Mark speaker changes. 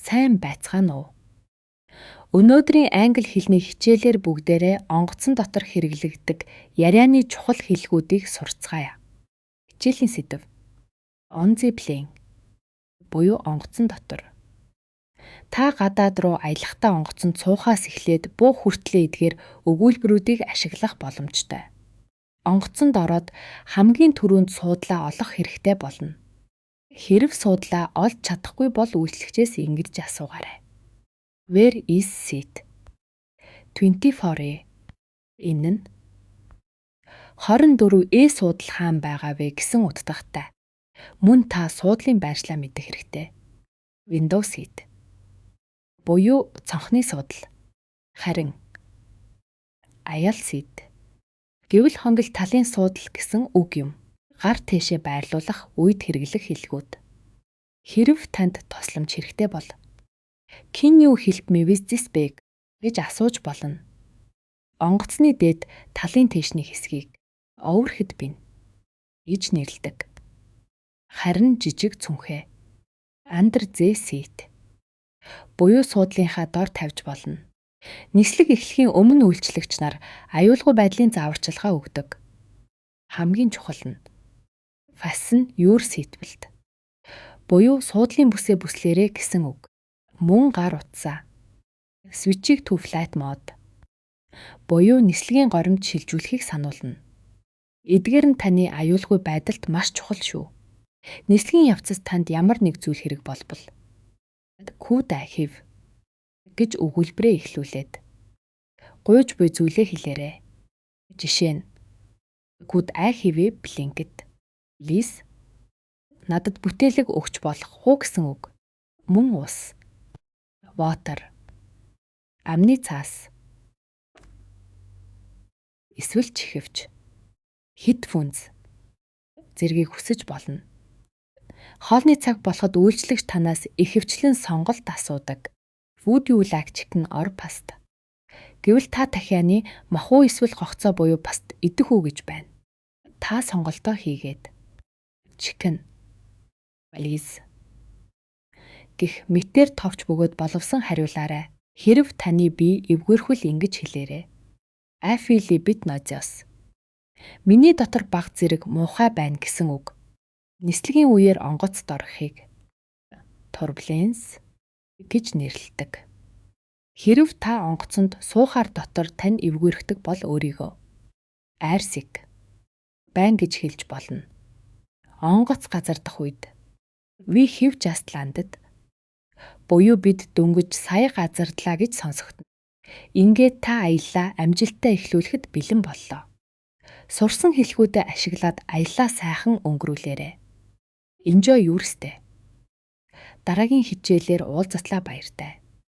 Speaker 1: Сайн байцгаана уу? Өнөөдрийн англи хэлний хичээлээр бүгдээрээ онгоцон дотор хэрэглэгддэг ярианы чухал хэллэгүүдийг сурцгаая. Хичээлийн сэдэв. On the plane буюу онгоцон дотор. Та гадаад руу аялахдаа онгоцонд суухаас эхлээд буу хүртлээ эдгээр өгүүлбэрүүдийг ашиглах боломжтой. Онгоцонд ороод хамгийн түрүүнд суудлаа олох хэрэгтэй болно. Хэрэв суудлаа олж чадахгүй бол үйлчлэгчээс ингэж асуугаарай. Where is seat? 24A. Энэ нь 24A суудал хаан байгаа вэ гэсэн утгатай. Мөн та суудлын байршлаа мэдэх хэрэгтэй. Window seat буюу цонхны суудал. Харин aisle seat гэвэл хонгил талын суудал гэсэн үг юм. Гар тийшээ байрлуулах үед хэрэглэх хэллэгүүд. Хэрэв танд тусламж хэрэгтэй бол Can you help me with this bag гэж асууж болно. Онгоцны дээд талын тийшний хэсгийг overhead bin гэж нэрлэдэг. Харин жижиг цүнхээ under the seat буюу суудлынхаа дор тавьж болно. Нислэг эхлэхийн өмнө үйлчлэгч нар аюулгүй байдлын зааварчилгаа өгдөг. Хамгийн чухал нь fasten your seatbelt буюу суудлын бүсээ бүслээрээ гэсэн үг. Мөн гар утсаа. Switching to flight mode буюу нислэгийн горимд шилжүүлэхийг сануулна. Эдгээр нь таны аюулгүй байдалд маш чухал шүү. Нислэгийн явцад танд ямар нэг зүйл хэрэг болбол could I have гэж өгүүлбэрээ эхлүүлээд гуйж буй зүйлээ хэлээрэй. Жишээ нь could I have a blanket? Please надад бүтээлэг өгч болох уу гэсэн үг. Мөн ус. Water амны цаас. Эсвэл чихвч. Headphones зэргийг хүсэж болно. Хоолны цаг болоход үйлчлэгч танаас ихэвчлэн сонголт асуудаг. Would you like chicken or pasta? Гэвэл та дахианы мах уу эсвэл гогцоо буюу паст идэх үү гэж байна. Та сонголтоо хийгээд chicken please гэх мэтээр товч бөгөөд боловсон хариулаарай. Хэрэв таны бие эвгүйрхвэл ингэж хэлээрэй. I feel a bit nauseous. Миний дотор баг зэрэг муухай байна гэсэн үг. Нислэгийн үеэр онгоцд орохыг turbulence гэж нэрлэдэг. Хэрэв та онгоцонд суухаар дотор тань эвгүйрхдэг бол өөрийгөө airsick байна гэж хэлж болно. Онгоц газардах үед we have just landed буюу бид дөнгөж сая газардлаа гэж сонсогдно. Ингээд та аяллаа амжилттай эхлүүлэхэд бэлэн боллоо. Сурсан хэлхүүдэд ашиглаад аяллаа сайхан өнгөрүүлээрэй. Enjoy your stay. Дараагийн хичээлээр уулзтлаа баяртай.